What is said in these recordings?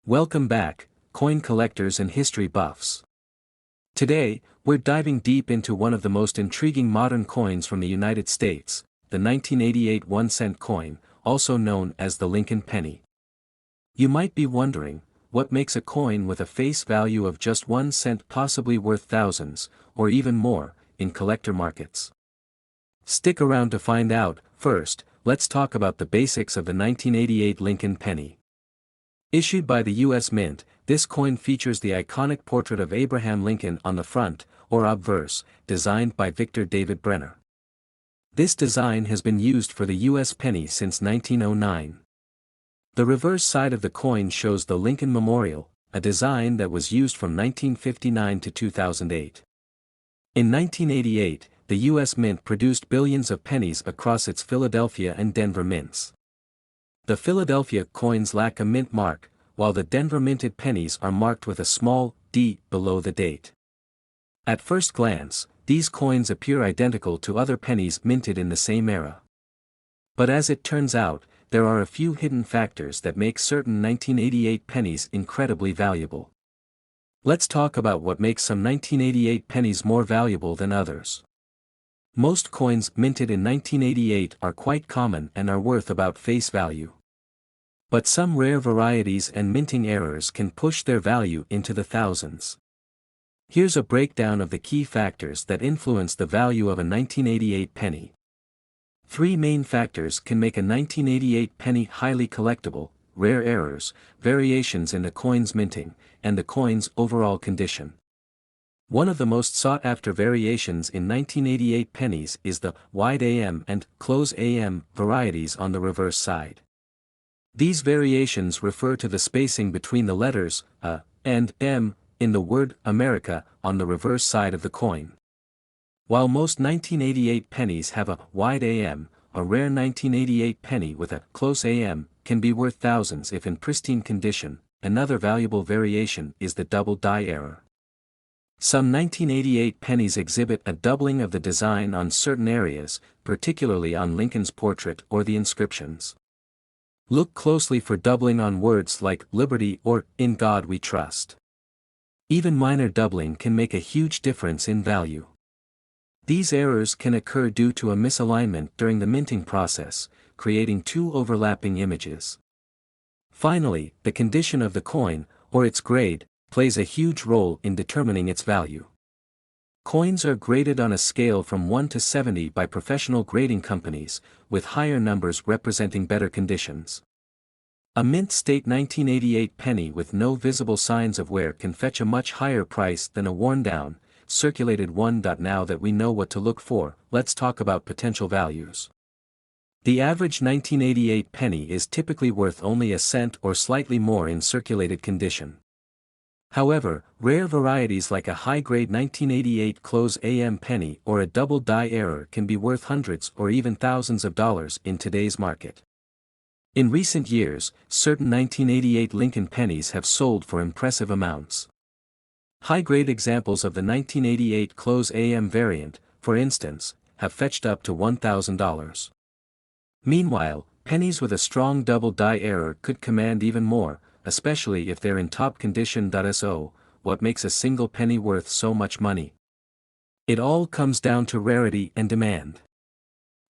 Welcome back, coin collectors and history buffs. Today, we're diving deep into one of the most intriguing modern coins from the United States, the 1988 1-cent coin, also known as the Lincoln penny. You might be wondering, what makes a coin with a face value of just 1 cent possibly worth thousands, or even more, in collector markets? Stick around to find out. First, let's talk about the basics of the 1988 Lincoln penny. Issued by the U.S. Mint, this coin features the iconic portrait of Abraham Lincoln on the front, or obverse, designed by Victor David Brenner. This design has been used for the U.S. penny since 1909. The reverse side of the coin shows the Lincoln Memorial, a design that was used from 1959 to 2008. In 1988, the U.S. Mint produced billions of pennies across its Philadelphia and Denver mints. The Philadelphia coins lack a mint mark, while the Denver minted pennies are marked with a small d below the date. At first glance, these coins appear identical to other pennies minted in the same era. But as it turns out, there are a few hidden factors that make certain 1988 pennies incredibly valuable. Let's talk about what makes some 1988 pennies more valuable than others. Most coins minted in 1988 are quite common and are worth about face value. But some rare varieties and minting errors can push their value into the thousands. Here's a breakdown of the key factors that influence the value of a 1988 penny. 3 main factors can make a 1988 penny highly collectible: rare errors, variations in the coin's minting, and the coin's overall condition. One of the most sought-after variations in 1988 pennies is the wide AM and close AM varieties on the reverse side. These variations refer to the spacing between the letters A and M in the word America on the reverse side of the coin. While most 1988 pennies have a wide AM, a rare 1988 penny with a close AM can be worth thousands if in pristine condition. Another valuable variation is the double die error. Some 1988 pennies exhibit a doubling of the design on certain areas, particularly on Lincoln's portrait or the inscriptions. Look closely for doubling on words like liberty or in God we trust. Even minor doubling can make a huge difference in value. These errors can occur due to a misalignment during the minting process, creating 2 overlapping images. Finally, the condition of the coin, or its grade, plays a huge role in determining its value. Coins are graded on a scale from 1 to 70 by professional grading companies, with higher numbers representing better conditions. A mint state 1988 penny with no visible signs of wear can fetch a much higher price than a worn-down, circulated one. Now that we know what to look for, let's talk about potential values. The average 1988 penny is typically worth only a cent or slightly more in circulated condition. However, rare varieties like a high-grade 1988 close AM penny or a double die error can be worth hundreds or even thousands of dollars in today's market. In recent years, certain 1988 Lincoln pennies have sold for impressive amounts. High-grade examples of the 1988 close AM variant, for instance, have fetched up to $1,000. Meanwhile, pennies with a strong double die error could command even more, especially if they're in top condition. So, what makes a single penny worth so much money? It all comes down to rarity and demand.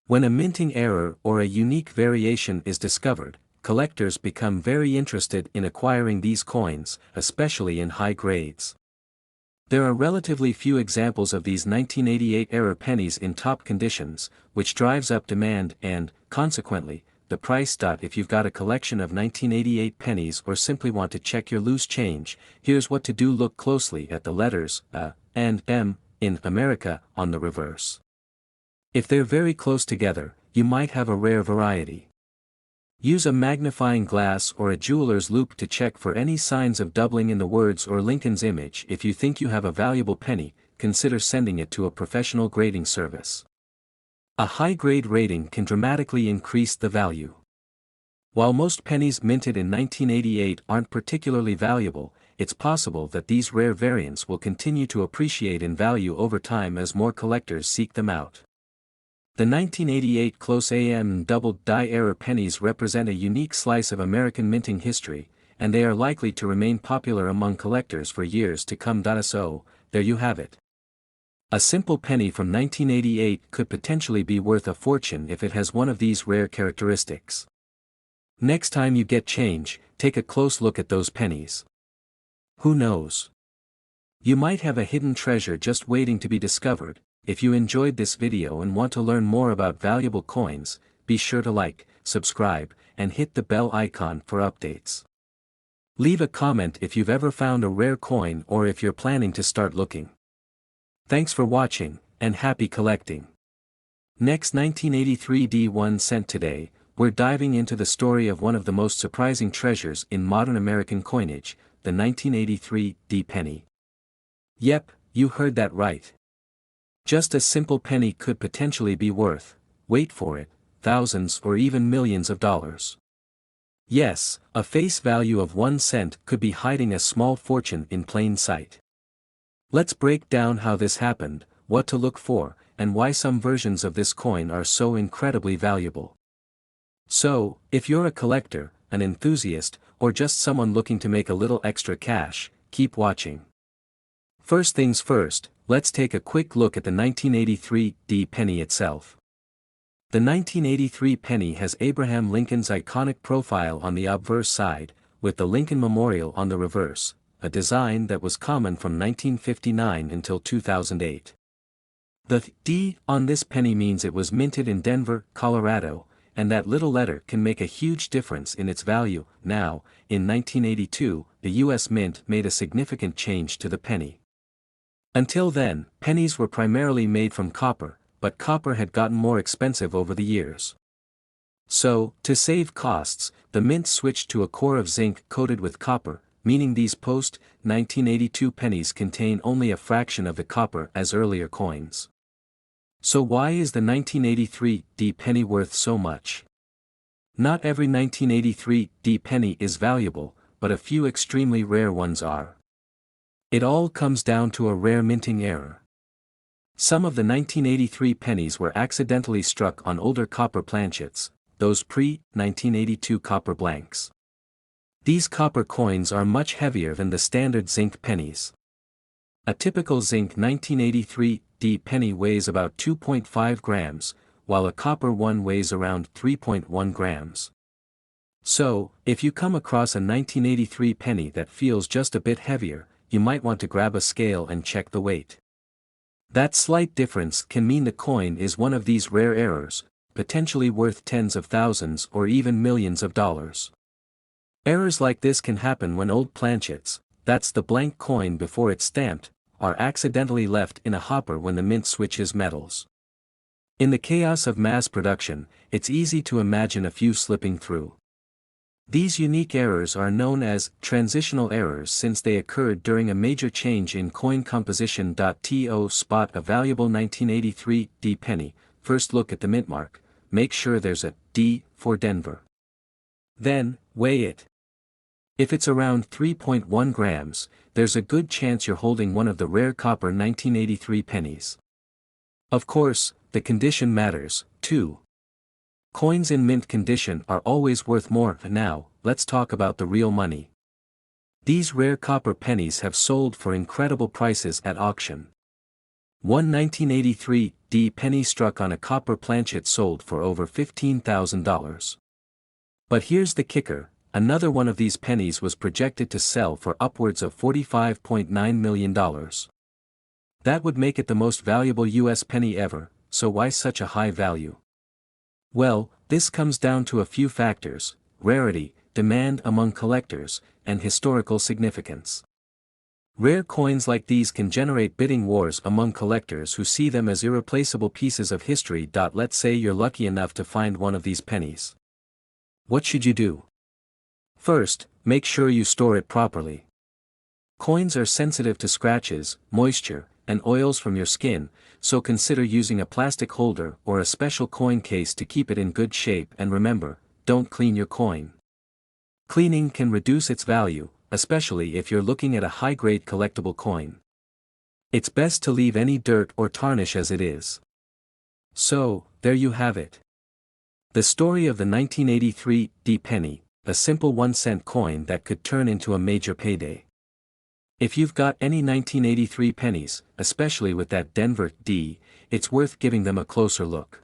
When a minting error or a unique variation is discovered, collectors become very interested in acquiring these coins, especially in high grades. There are relatively few examples of these 1988 error pennies in top conditions, which drives up demand and, consequently, the price. If you've got a collection of 1988 pennies or simply want to check your loose change, here's what to do: look closely at the letters A and M in America on the reverse. If they're very close together, you might have a rare variety. Use a magnifying glass or a jeweler's loupe to check for any signs of doubling in the words or Lincoln's image. If you think you have a valuable penny, consider sending it to a professional grading service. A high-grade rating can dramatically increase the value. While most pennies minted in 1988 aren't particularly valuable, it's possible that these rare variants will continue to appreciate in value over time as more collectors seek them out. The 1988 close AM and double die error pennies represent a unique slice of American minting history, and they are likely to remain popular among collectors for years to come. So, there you have it. A simple penny from 1988 could potentially be worth a fortune if it has one of these rare characteristics. Next time you get change, take a close look at those pennies. Who knows? You might have a hidden treasure just waiting to be discovered. If you enjoyed this video and want to learn more about valuable coins, be sure to like, subscribe, and hit the bell icon for updates. Leave a comment if you've ever found a rare coin or if you're planning to start looking. Thanks for watching, and happy collecting. Next, 1983 D1 cent. Today, we're diving into the story of one of the most surprising treasures in modern American coinage, the 1983 D penny. Yep, you heard that right. Just a simple penny could potentially be worth, wait for it, thousands or even millions of dollars. Yes, a face value of 1 cent could be hiding a small fortune in plain sight. Let's break down how this happened, what to look for, and why some versions of this coin are so incredibly valuable. So, if you're a collector, an enthusiast, or just someone looking to make a little extra cash, keep watching. First things first, let's take a quick look at the 1983 D penny itself. The 1983 penny has Abraham Lincoln's iconic profile on the obverse side, with the Lincoln Memorial on the reverse, a design that was common from 1959 until 2008. The D on this penny means it was minted in Denver, Colorado, and that little letter can make a huge difference in its value. Now, in 1982, the U.S. Mint made a significant change to the penny. Until then, pennies were primarily made from copper, but copper had gotten more expensive over the years. So, to save costs, the mint switched to a core of zinc coated with copper, meaning these post-1982 pennies contain only a fraction of the copper as earlier coins. So why is the 1983 D penny worth so much? Not every 1983 D penny is valuable, but a few extremely rare ones are. It all comes down to a rare minting error. Some of the 1983 pennies were accidentally struck on older copper planchets, those pre-1982 copper blanks. These copper coins are much heavier than the standard zinc pennies. A typical zinc 1983 D penny weighs about 2.5 grams, while a copper one weighs around 3.1 grams. So, if you come across a 1983 penny that feels just a bit heavier, you might want to grab a scale and check the weight. That slight difference can mean the coin is one of these rare errors, potentially worth tens of thousands or even millions of dollars. Errors like this can happen when old planchets, that's the blank coin before it's stamped, are accidentally left in a hopper when the mint switches metals. In the chaos of mass production, it's easy to imagine a few slipping through. These unique errors are known as transitional errors since they occurred during a major change in coin composition. To spot a valuable 1983 D penny, first look at the mint mark, make sure there's a D for Denver. Then, weigh it. If it's around 3.1 grams, there's a good chance you're holding one of the rare copper 1983 pennies. Of course, the condition matters, too. Coins in mint condition are always worth more. Now, let's talk about the real money. These rare copper pennies have sold for incredible prices at auction. One 1983 D penny struck on a copper planchet sold for over $15,000. But here's the kicker. Another one of these pennies was projected to sell for upwards of $45.9 million. That would make it the most valuable US penny ever, so why such a high value? Well, this comes down to a few factors: rarity, demand among collectors, and historical significance. Rare coins like these can generate bidding wars among collectors who see them as irreplaceable pieces of history. Let's say you're lucky enough to find one of these pennies. What should you do? First, make sure you store it properly. Coins are sensitive to scratches, moisture, and oils from your skin, so consider using a plastic holder or a special coin case to keep it in good shape. And remember, don't clean your coin. Cleaning can reduce its value, especially if you're looking at a high-grade collectible coin. It's best to leave any dirt or tarnish as it is. So, there you have it. The story of the 1983 D penny, a simple 1-cent coin that could turn into a major payday. If you've got any 1983 pennies, especially with that Denver D, it's worth giving them a closer look.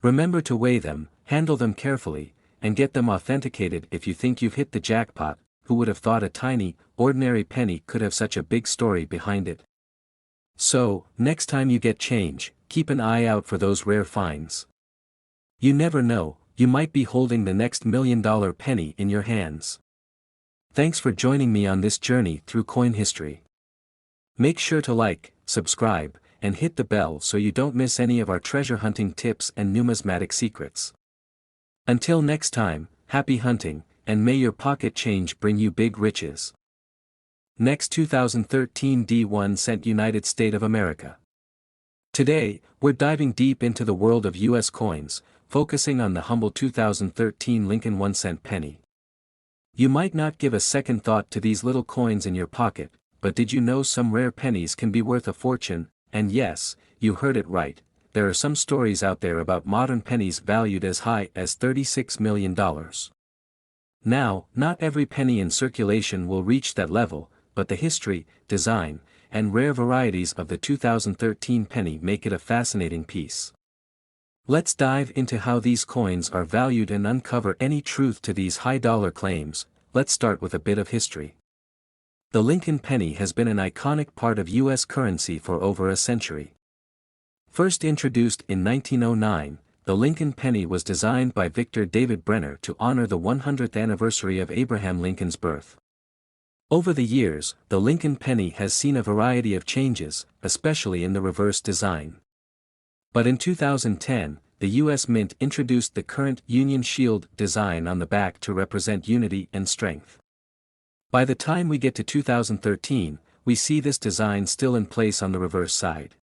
Remember to weigh them, handle them carefully, and get them authenticated if you think you've hit the jackpot. Who would have thought a tiny, ordinary penny could have such a big story behind it? So, next time you get change, keep an eye out for those rare finds. You never know, you might be holding the next $1 million penny in your hands. Thanks for joining me on this journey through coin history. Make sure to like, subscribe, and hit the bell so you don't miss any of our treasure hunting tips and numismatic secrets. Until next time, happy hunting, and may your pocket change bring you big riches. Next 2013 D1 cent United States of America. Today, we're diving deep into the world of US coins, focusing on the humble 2013 Lincoln 1-cent penny. You might not give a second thought to these little coins in your pocket, but did you know some rare pennies can be worth a fortune? And yes, you heard it right, there are some stories out there about modern pennies valued as high as $36 million. Now, not every penny in circulation will reach that level, but the history, design, and rare varieties of the 2013 penny make it a fascinating piece. Let's dive into how these coins are valued and uncover any truth to these high-dollar claims. Let's start with a bit of history. The Lincoln penny has been an iconic part of U.S. currency for over a century. First introduced in 1909, the Lincoln penny was designed by Victor David Brenner to honor the 100th anniversary of Abraham Lincoln's birth. Over the years, the Lincoln penny has seen a variety of changes, especially in the reverse design. But in 2010, the U.S. Mint introduced the current Union Shield design on the back to represent unity and strength. By the time we get to 2013, we see this design still in place on the reverse side.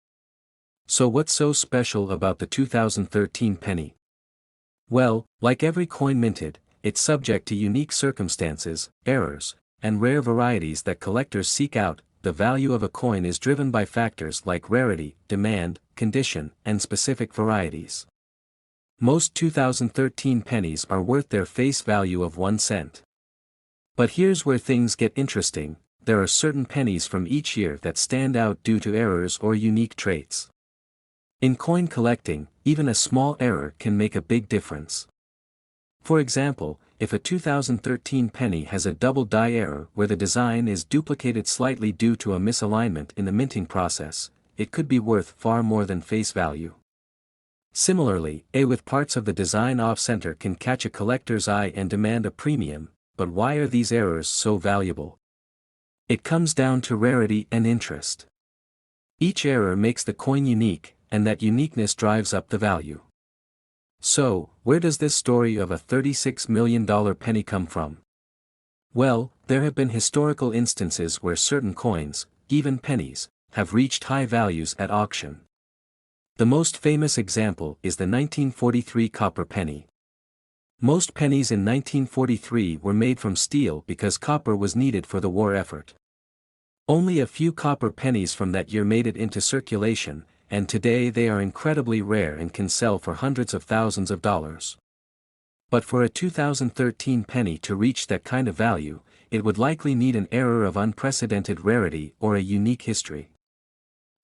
So what's so special about the 2013 penny? Well, like every coin minted, it's subject to unique circumstances, errors, and rare varieties that collectors seek out. The value of a coin is driven by factors like rarity, demand, condition, and specific varieties. Most 2013 pennies are worth their face value of 1 cent. But here's where things get interesting, there are certain pennies from each year that stand out due to errors or unique traits. In coin collecting, even a small error can make a big difference. For example, if a 2013 penny has a double die error where the design is duplicated slightly due to a misalignment in the minting process, it could be worth far more than face value. Similarly, a with parts of the design off-center can catch a collector's eye and demand a premium, but why are these errors so valuable? It comes down to rarity and interest. Each error makes the coin unique, and that uniqueness drives up the value. So, where does this story of a $36 million penny come from? Well, there have been historical instances where certain coins, even pennies, have reached high values at auction. The most famous example is the 1943 copper penny. Most pennies in 1943 were made from steel because copper was needed for the war effort. Only a few copper pennies from that year made it into circulation, and today they are incredibly rare and can sell for hundreds of thousands of dollars. But for a 2013 penny to reach that kind of value, it would likely need an error of unprecedented rarity or a unique history.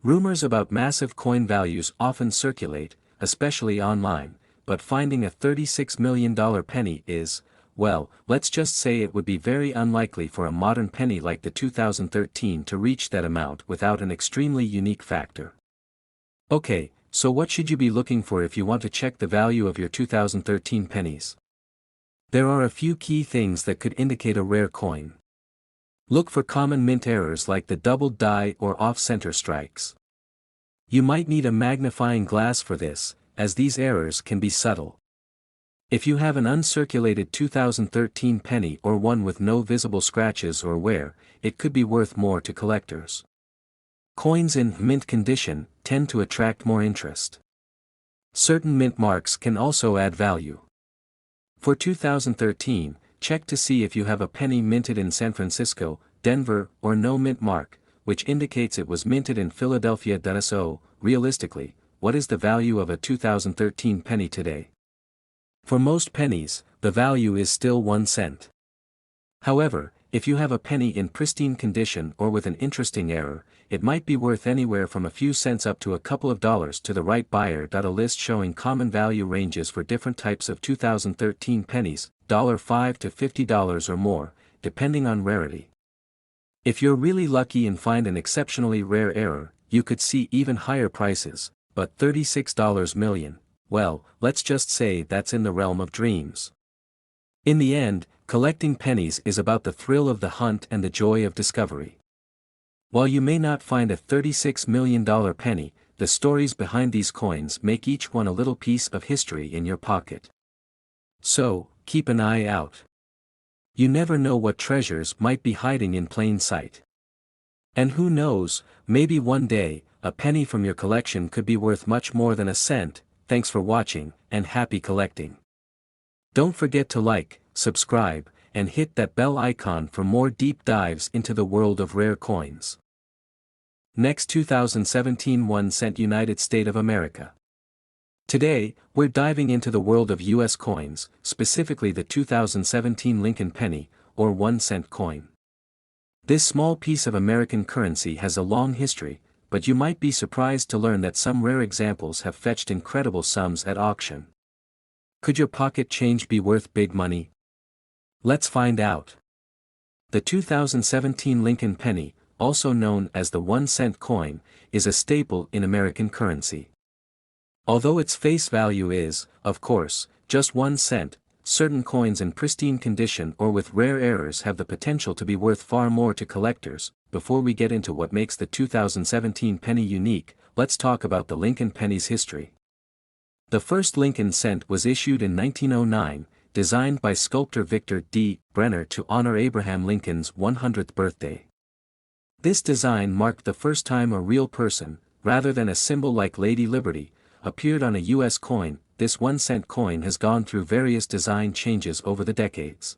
Rumors about massive coin values often circulate, especially online, but finding a $36 million penny is, well, let's just say it would be very unlikely for a modern penny like the 2013 to reach that amount without an extremely unique factor. Okay, so what should you be looking for if you want to check the value of your 2013 pennies? There are a few key things that could indicate a rare coin. Look for common mint errors like the double die or off-center strikes. You might need a magnifying glass for this, as these errors can be subtle. If you have an uncirculated 2013 penny or one with no visible scratches or wear, it could be worth more to collectors. Coins in mint condition tend to attract more interest. Certain mint marks can also add value. For 2013, check to see if you have a penny minted in San Francisco, Denver, or no mint mark, which indicates it was minted in Philadelphia. So, realistically, what is the value of a 2013 penny today? For most pennies, the value is still 1 cent. However, if you have a penny in pristine condition or with an interesting error, it might be worth anywhere from a few cents up to a couple of dollars to the right buyer. A list showing common value ranges for different types of 2013 pennies, $5 to $50 or more, depending on rarity. If you're really lucky and find an exceptionally rare error, you could see even higher prices, but $36 million, well, let's just say that's in the realm of dreams. In the end, collecting pennies is about the thrill of the hunt and the joy of discovery. While you may not find a $36 million penny, the stories behind these coins make each one a little piece of history in your pocket. So, keep an eye out. You never know what treasures might be hiding in plain sight. And who knows, maybe one day, a penny from your collection could be worth much more than a cent. Thanks for watching, and happy collecting. Don't forget to like, subscribe, and hit that bell icon for more deep dives into the world of rare coins. Next, 2017 1 cent United States of America. Today, we're diving into the world of US coins, specifically the 2017 Lincoln penny, or 1 cent coin. This small piece of American currency has a long history, but you might be surprised to learn that some rare examples have fetched incredible sums at auction. Could your pocket change be worth big money? Let's find out. The 2017 Lincoln penny, also known as the 1 cent coin, is a staple in American currency. Although its face value is, of course, just 1 cent, certain coins in pristine condition or with rare errors have the potential to be worth far more to collectors. Before we get into what makes the 2017 penny unique, let's talk about the Lincoln penny's history. The first Lincoln cent was issued in 1909, designed by sculptor Victor D. Brenner to honor Abraham Lincoln's 100th birthday. This design marked the first time a real person, rather than a symbol like Lady Liberty, appeared on a U.S. coin. This 1 cent coin has gone through various design changes over the decades.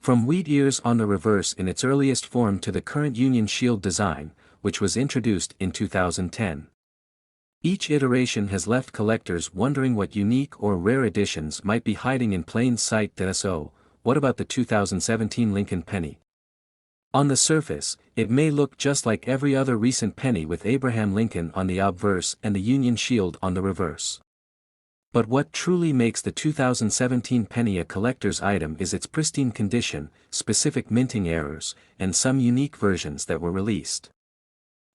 From wheat ears on the reverse in its earliest form to the current Union Shield design, which was introduced in 2010. Each iteration has left collectors wondering what unique or rare additions might be hiding in plain sight. So, what about the 2017 Lincoln penny? On the surface, it may look just like every other recent penny with Abraham Lincoln on the obverse and the Union Shield on the reverse. But what truly makes the 2017 penny a collector's item is its pristine condition, specific minting errors, and some unique versions that were released.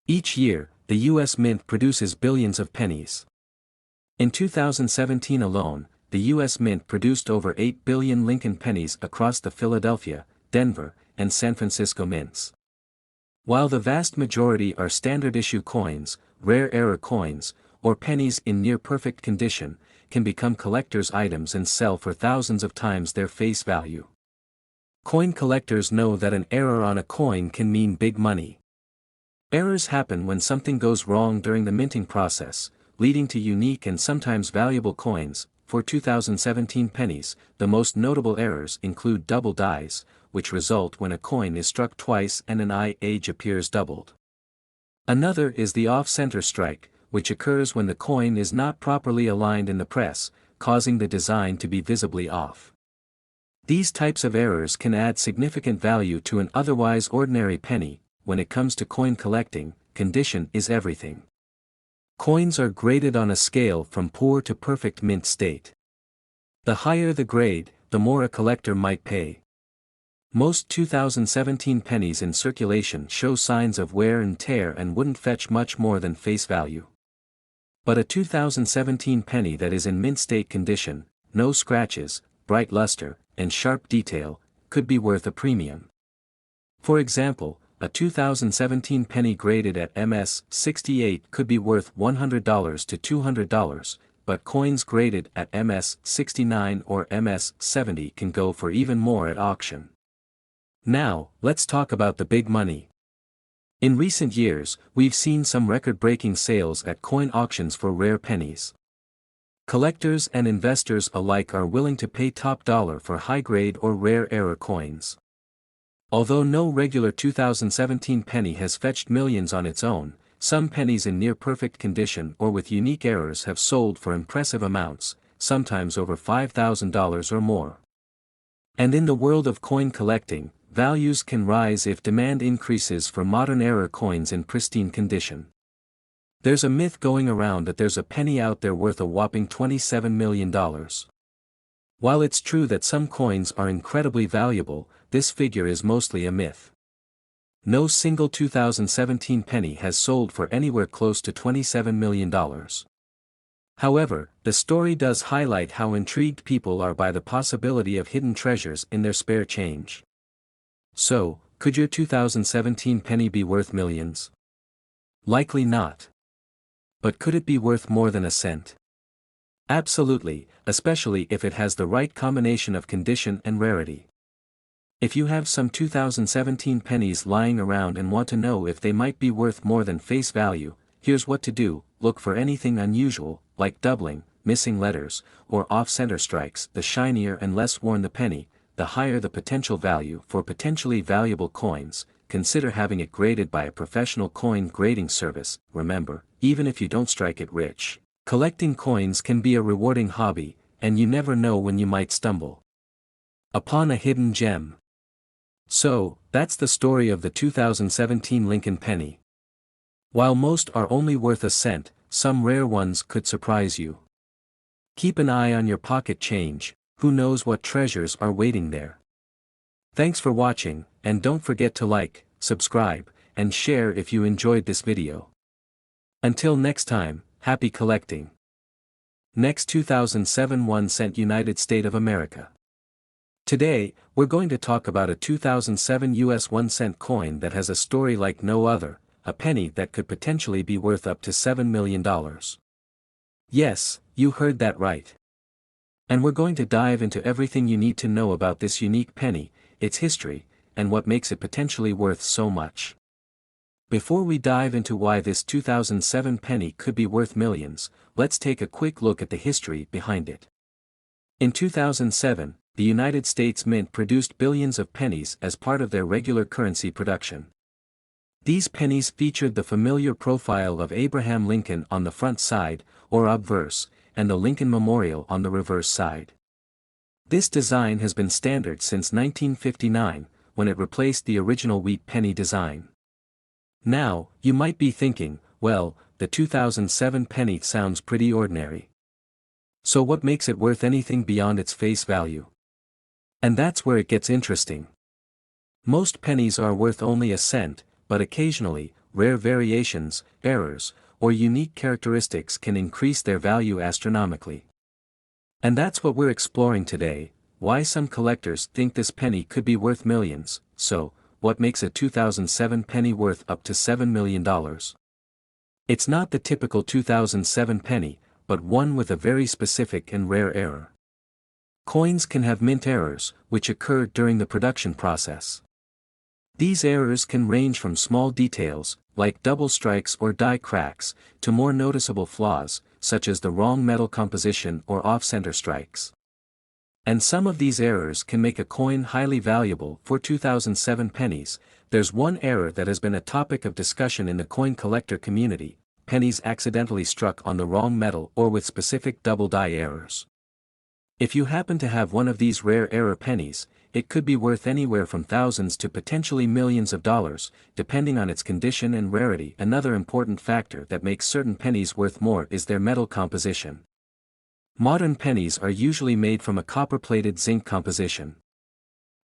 Each year, the U.S. Mint produces billions of pennies. In 2017 alone, the U.S. Mint produced over 8 billion Lincoln pennies across the Philadelphia, Denver, and San Francisco mints. While the vast majority are standard issue coins, rare error coins, or pennies in near-perfect condition, can become collector's items and sell for thousands of times their face value. Coin collectors know that an error on a coin can mean big money. Errors happen when something goes wrong during the minting process, leading to unique and sometimes valuable coins. For 2017 pennies, the most notable errors include double dies, which result when a coin is struck twice and an age appears doubled. Another is the off-center strike, which occurs when the coin is not properly aligned in the press, causing the design to be visibly off. These types of errors can add significant value to an otherwise ordinary penny. When it comes to coin collecting, condition is everything. Coins are graded on a scale from poor to perfect mint state. The higher the grade, the more a collector might pay. Most 2017 pennies in circulation show signs of wear and tear and wouldn't fetch much more than face value. But a 2017 penny that is in mint state condition, no scratches, bright luster, and sharp detail, could be worth a premium. For example, a 2017 penny graded at MS 68 could be worth $100 to $200, but coins graded at MS 69 or MS 70 can go for even more at auction. Now, let's talk about the big money. In recent years, we've seen some record-breaking sales at coin auctions for rare pennies. Collectors and investors alike are willing to pay top dollar for high-grade or rare error coins. Although no regular 2017 penny has fetched millions on its own, some pennies in near-perfect condition or with unique errors have sold for impressive amounts. sometimes over $5,000 or more. And in the world of coin collecting, values can rise if demand increases for modern-era coins in pristine condition. There's a myth going around that there's a penny out there worth a whopping $27 million. While it's true that some coins are incredibly valuable, this figure is mostly a myth. No single 2017 penny has sold for anywhere close to $27 million. However, the story does highlight how intrigued people are by the possibility of hidden treasures in their spare change. So, could your 2017 penny be worth millions? Likely not. But could it be worth more than a cent? Absolutely, especially if it has the right combination of condition and rarity. If you have some 2017 pennies lying around and want to know if they might be worth more than face value, here's what to do: look for anything unusual, like doubling, missing letters, or off-center strikes. The shinier and less worn the penny, the higher the potential value. For potentially valuable coins, consider having it graded by a professional coin grading service. Remember, even if you don't strike it rich, collecting coins can be a rewarding hobby, and you never know when you might stumble upon a hidden gem. So, that's the story of the 2017 Lincoln penny. While most are only worth a cent, some rare ones could surprise you. Keep an eye on your pocket change, who knows what treasures are waiting there. Thanks for watching, and don't forget to like, subscribe, and share if you enjoyed this video. Until next time, happy collecting. Next, 2007 1 cent United States of America. Today, we're going to talk about a 2007 US 1 cent coin that has a story like no other, a penny that could potentially be worth up to $7 million. Yes, you heard that right. And we're going to dive into everything you need to know about this unique penny, its history, and what makes it potentially worth so much. Before we dive into why this 2007 penny could be worth millions, let's take a quick look at the history behind it. In 2007, the United States Mint produced billions of pennies as part of their regular currency production. These pennies featured the familiar profile of Abraham Lincoln on the front side, or obverse, and the Lincoln Memorial on the reverse side. This design has been standard since 1959, when it replaced the original wheat penny design. Now, you might be thinking, well, the 2007 penny sounds pretty ordinary. So what makes it worth anything beyond its face value? And that's where it gets interesting. Most pennies are worth only a cent, but occasionally, rare variations, errors, or unique characteristics can increase their value astronomically. And that's what we're exploring today: why some collectors think this penny could be worth millions. So, what makes a 2007 penny worth up to $7 million? It's not the typical 2007 penny, but one with a very specific and rare error. Coins can have mint errors, which occur during the production process. These errors can range from small details, like double strikes or die cracks, to more noticeable flaws, such as the wrong metal composition or off-center strikes. And some of these errors can make a coin highly valuable. For 2007 pennies, there's one error that has been a topic of discussion in the coin collector community: pennies accidentally struck on the wrong metal or with specific double die errors. If you happen to have one of these rare error pennies, it could be worth anywhere from thousands to potentially millions of dollars, depending on its condition and rarity. Another important factor that makes certain pennies worth more is their metal composition. Modern pennies are usually made from a copper-plated zinc composition.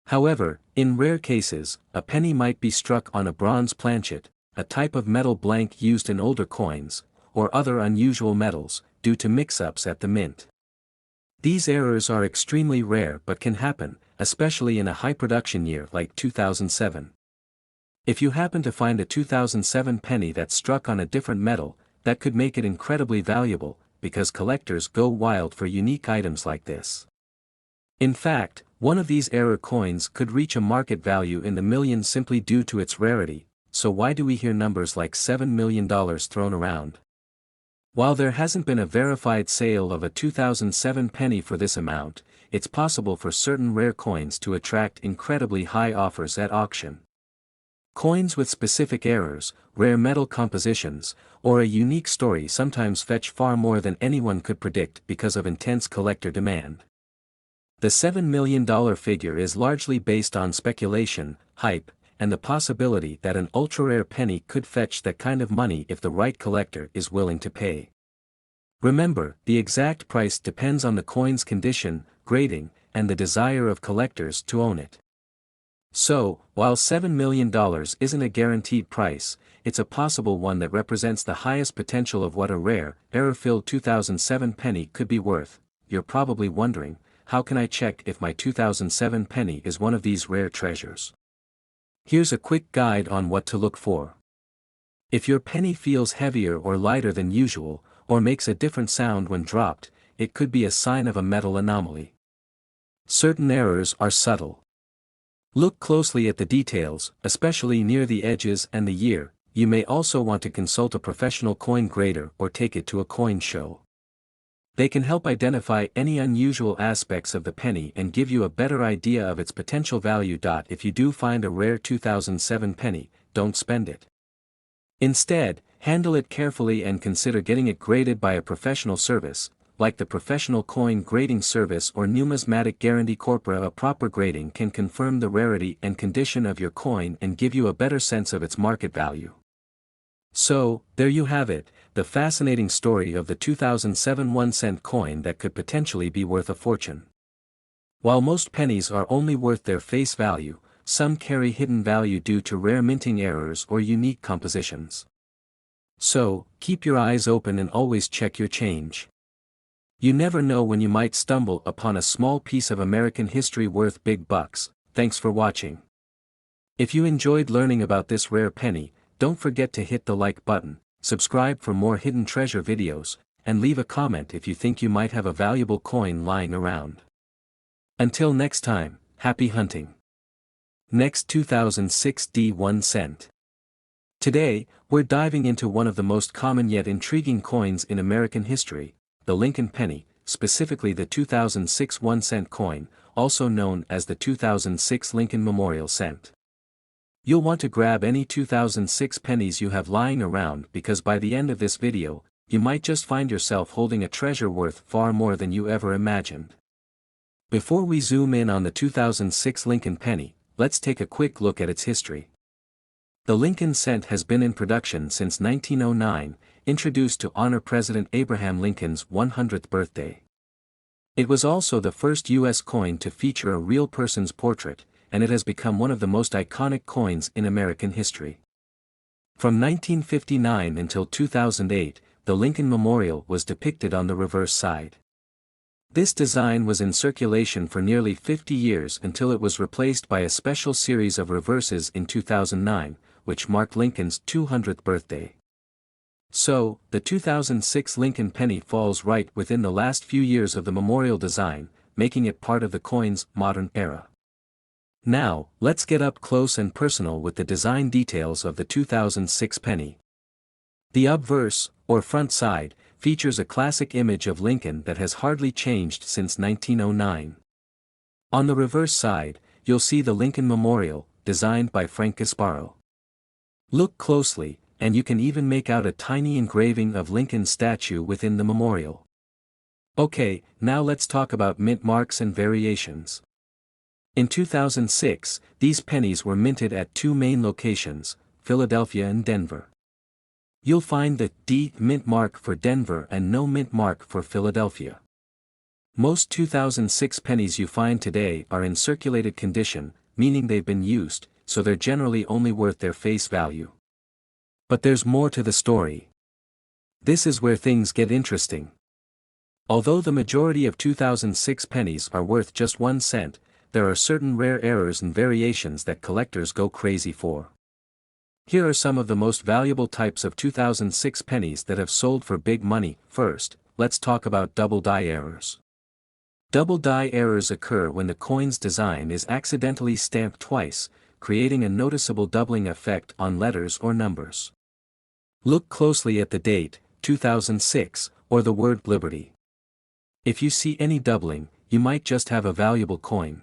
However, in rare cases, a penny might be struck on a bronze planchet, a type of metal blank used in older coins, or other unusual metals, due to mix-ups at the mint. These errors are extremely rare but can happen, especially in a high-production year like 2007. If you happen to find a 2007 penny that's struck on a different metal, that could make it incredibly valuable, because collectors go wild for unique items like this. In fact, one of these error coins could reach a market value in the millions simply due to its rarity. So why do we hear numbers like $7 million thrown around? While there hasn't been a verified sale of a 2007 penny for this amount, it's possible for certain rare coins to attract incredibly high offers at auction. Coins with specific errors, rare metal compositions, or a unique story sometimes fetch far more than anyone could predict because of intense collector demand. The $7 million figure is largely based on speculation, hype, and the possibility that an ultra-rare penny could fetch that kind of money if the right collector is willing to pay. Remember, the exact price depends on the coin's condition, grading, and the desire of collectors to own it. So, while $7 million isn't a guaranteed price, it's a possible one that represents the highest potential of what a rare, error-filled 2007 penny could be worth. You're probably wondering, how can I check if my 2007 penny is one of these rare treasures? Here's a quick guide on what to look for. If your penny feels heavier or lighter than usual, or makes a different sound when dropped, it could be a sign of a metal anomaly. Certain errors are subtle. Look closely at the details, especially near the edges and the year. You may also want to consult a professional coin grader or take it to a coin show. They can help identify any unusual aspects of the penny and give you a better idea of its potential value. If you do find a rare 2007 penny, don't spend it. Instead, handle it carefully and consider getting it graded by a professional service, like the Professional Coin Grading Service or Numismatic Guarantee Corpora. A proper grading can confirm the rarity and condition of your coin and give you a better sense of its market value. So, there you have it, the fascinating story of the 2007 1-cent coin that could potentially be worth a fortune. While most pennies are only worth their face value, some carry hidden value due to rare minting errors or unique compositions. So, keep your eyes open and always check your change. You never know when you might stumble upon a small piece of American history worth big bucks. Thanks for watching. If you enjoyed learning about this rare penny, don't forget to hit the like button, subscribe for more hidden treasure videos, and leave a comment if you think you might have a valuable coin lying around. Until next time, happy hunting. Next 2006 1 cent. Today, we're diving into one of the most common yet intriguing coins in American history, the Lincoln penny, specifically the 2006 1-cent coin, also known as the 2006 Lincoln Memorial Cent. You'll want to grab any 2006 pennies you have lying around because by the end of this video, you might just find yourself holding a treasure worth far more than you ever imagined. Before we zoom in on the 2006 Lincoln penny, let's take a quick look at its history. The Lincoln cent has been in production since 1909, introduced to honor President Abraham Lincoln's 100th birthday. It was also the first U.S. coin to feature a real person's portrait, and it has become one of the most iconic coins in American history. From 1959 until 2008, the Lincoln Memorial was depicted on the reverse side. This design was in circulation for nearly 50 years until it was replaced by a special series of reverses in 2009, which marked Lincoln's 200th birthday. So, the 2006 Lincoln penny falls right within the last few years of the memorial design, making it part of the coin's modern era. Now, let's get up close and personal with the design details of the 2006 penny. The obverse, or front side, features a classic image of Lincoln that has hardly changed since 1909. On the reverse side, you'll see the Lincoln Memorial, designed by Frank Gasparo. Look closely, and you can even make out a tiny engraving of Lincoln's statue within the memorial. Okay, now let's talk about mint marks and variations. In 2006, these pennies were minted at two main locations, Philadelphia and Denver. You'll find the D mint mark for Denver and no mint mark for Philadelphia. Most 2006 pennies you find today are in circulated condition, meaning they've been used, so they're generally only worth their face value. But there's more to the story. This is where things get interesting. Although the majority of 2006 pennies are worth just 1 cent, there are certain rare errors and variations that collectors go crazy for. Here are some of the most valuable types of 2006 pennies that have sold for big money. First, let's talk about double die errors. Double die errors occur when the coin's design is accidentally stamped twice, creating a noticeable doubling effect on letters or numbers. Look closely at the date, 2006, or the word Liberty. If you see any doubling, you might just have a valuable coin.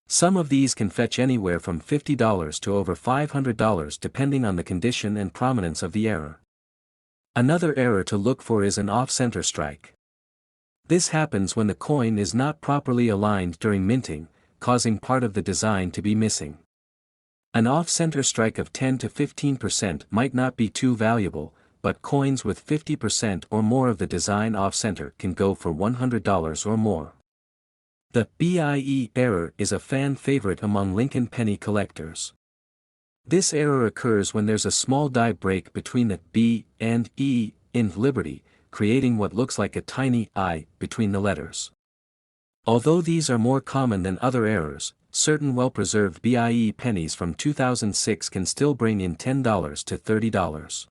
Some of these can fetch anywhere from $50 to over $500 depending on the condition and prominence of the error. Another error to look for is an off-center strike. This happens when the coin is not properly aligned during minting, causing part of the design to be missing. An off-center strike of 10 to 15% might not be too valuable, but coins with 50% or more of the design off-center can go for $100 or more. The BIE error is a fan favorite among Lincoln penny collectors. This error occurs when there's a small die break between the B and E in Liberty, creating what looks like a tiny I between the letters. Although these are more common than other errors, certain well-preserved BIE pennies from 2006 can still bring in $10 to $30.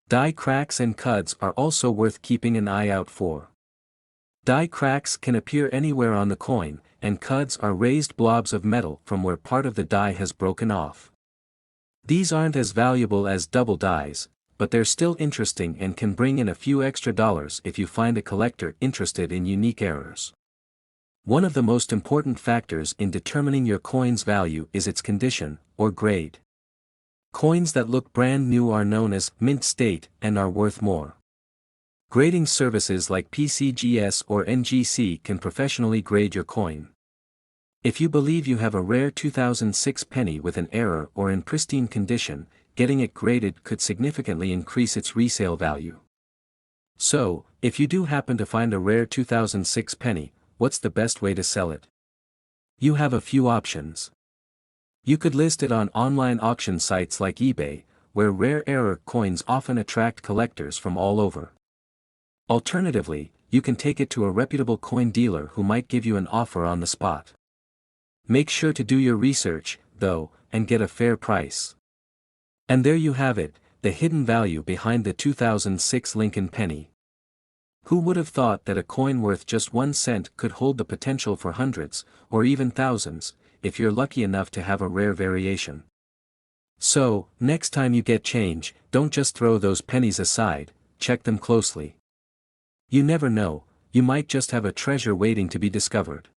Die cracks and cuds are also worth keeping an eye out for. Die cracks can appear anywhere on the coin, and cuds are raised blobs of metal from where part of the die has broken off. These aren't as valuable as double dies, but they're still interesting and can bring in a few extra dollars if you find a collector interested in unique errors. One of the most important factors in determining your coin's value is its condition, or grade. Coins that look brand new are known as mint state and are worth more. Grading services like PCGS or NGC can professionally grade your coin. If you believe you have a rare 2006 penny with an error or in pristine condition, getting it graded could significantly increase its resale value. So, if you do happen to find a rare 2006 penny, what's the best way to sell it? You have a few options. You could list it on online auction sites like eBay, where rare error coins often attract collectors from all over. Alternatively, you can take it to a reputable coin dealer who might give you an offer on the spot. Make sure to do your research, though, and get a fair price. And there you have it, the hidden value behind the 2006 Lincoln penny. Who would have thought that a coin worth just 1 cent could hold the potential for hundreds, or even thousands, if you're lucky enough to have a rare variation? So, next time you get change, don't just throw those pennies aside, check them closely. You never know, you might just have a treasure waiting to be discovered.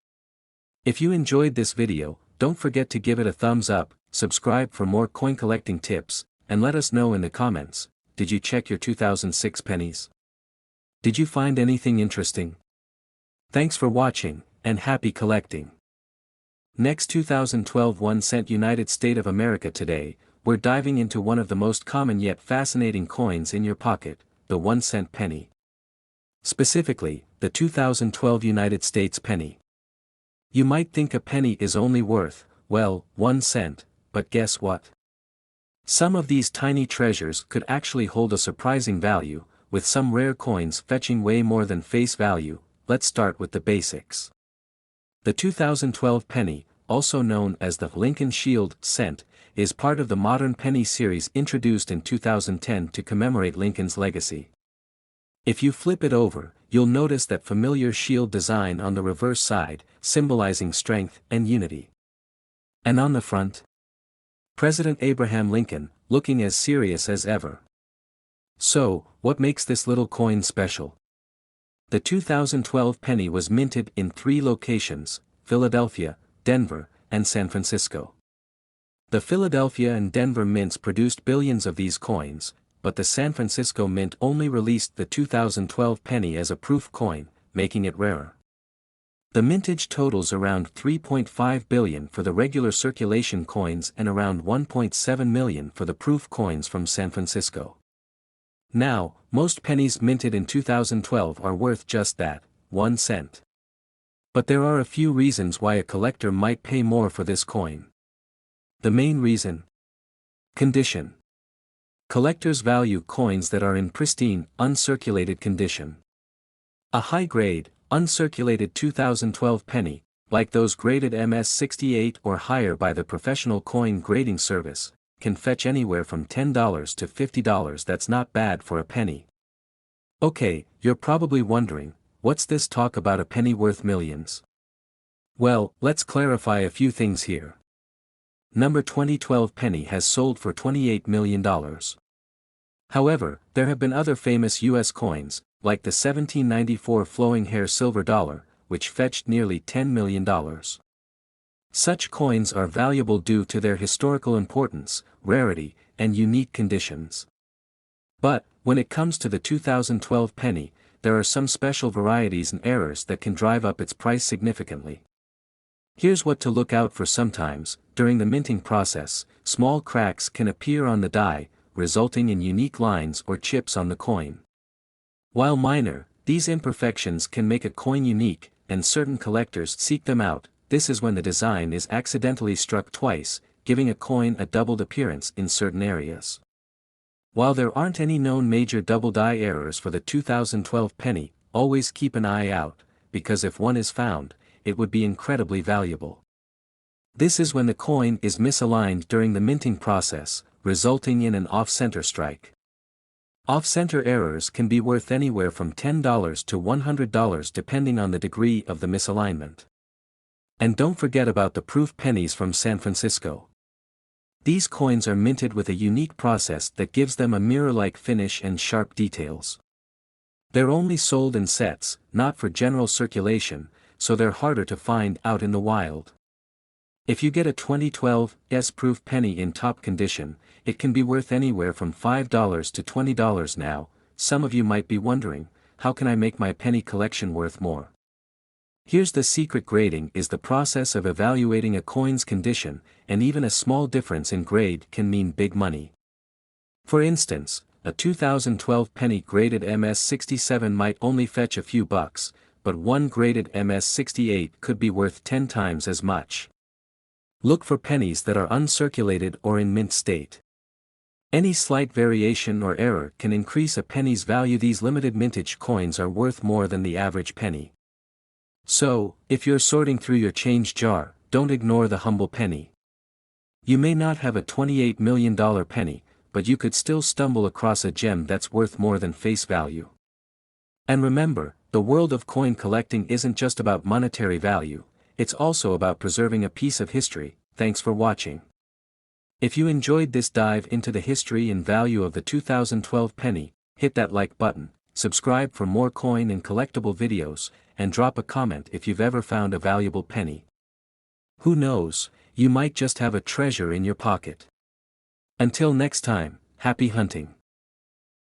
If you enjoyed this video, don't forget to give it a thumbs up, subscribe for more coin collecting tips, and let us know in the comments, did you check your 2006 pennies? Did you find anything interesting? Thanks for watching, and happy collecting. Next 2012 1 cent United States of America. Today, we're diving into one of the most common yet fascinating coins in your pocket, the 1 cent penny. Specifically, the 2012 United States penny. You might think a penny is only worth, well, 1 cent, but guess what? Some of these tiny treasures could actually hold a surprising value, with some rare coins fetching way more than face value. Let's start with the basics. The 2012 penny, also known as the Lincoln Shield cent, is part of the modern penny series introduced in 2010 to commemorate Lincoln's legacy. If you flip it over, you'll notice that familiar shield design on the reverse side, symbolizing strength and unity. And on the front, President Abraham Lincoln, looking as serious as ever. So, what makes this little coin special? The 2012 penny was minted in 3 locations, Philadelphia, Denver, and San Francisco. The Philadelphia and Denver mints produced billions of these coins, but the San Francisco Mint only released the 2012 penny as a proof coin, making it rarer. The mintage totals around 3.5 billion for the regular circulation coins and around 1.7 million for the proof coins from San Francisco. Now, most pennies minted in 2012 are worth just that, 1 cent. But there are a few reasons why a collector might pay more for this coin. The main reason: condition. Collectors value coins that are in pristine, uncirculated condition. A high-grade, uncirculated 2012 penny, like those graded MS-68 or higher by the Professional Coin Grading Service, can fetch anywhere from $10 to $50. That's not bad for a penny. Okay, you're probably wondering, what's this talk about a penny worth millions? Well, let's clarify a few things here. Number 2012 penny has sold for $28 million. However, there have been other famous US coins, like the 1794 flowing hair silver dollar, which fetched nearly $10 million. Such coins are valuable due to their historical importance, rarity, and unique conditions. But, when it comes to the 2012 penny, there are some special varieties and errors that can drive up its price significantly. Here's what to look out for. Sometimes, during the minting process, small cracks can appear on the die, resulting in unique lines or chips on the coin. While minor, these imperfections can make a coin unique, and certain collectors seek them out. This is when the design is accidentally struck twice, giving a coin a doubled appearance in certain areas. While there aren't any known major double die errors for the 2012 penny, always keep an eye out, because if one is found, it would be incredibly valuable. This is when the coin is misaligned during the minting process, resulting in an off-center strike. Off-center errors can be worth anywhere from $10 to $100 depending on the degree of the misalignment. And don't forget about the proof pennies from San Francisco. These coins are minted with a unique process that gives them a mirror-like finish and sharp details. They're only sold in sets, not for general circulation, so they're harder to find out in the wild. If you get a 2012 S-proof penny in top condition, it can be worth anywhere from $5 to $20 now. Some of you might be wondering, how can I make my penny collection worth more? Here's the secret: grading is the process of evaluating a coin's condition, and even a small difference in grade can mean big money. For instance, a 2012 penny graded MS-67 might only fetch a few bucks, but one graded MS-68 could be worth 10 times as much. Look for pennies that are uncirculated or in mint state. Any slight variation or error can increase a penny's value. These limited mintage coins are worth more than the average penny. So, if you're sorting through your change jar, don't ignore the humble penny. You may not have a $28 million penny, but you could still stumble across a gem that's worth more than face value. And remember, the world of coin collecting isn't just about monetary value, it's also about preserving a piece of history. Thanks for watching. If you enjoyed this dive into the history and value of the 2012 penny, hit that like button, subscribe for more coin and collectible videos, and drop a comment if you've ever found a valuable penny. Who knows, you might just have a treasure in your pocket. Until next time, happy hunting.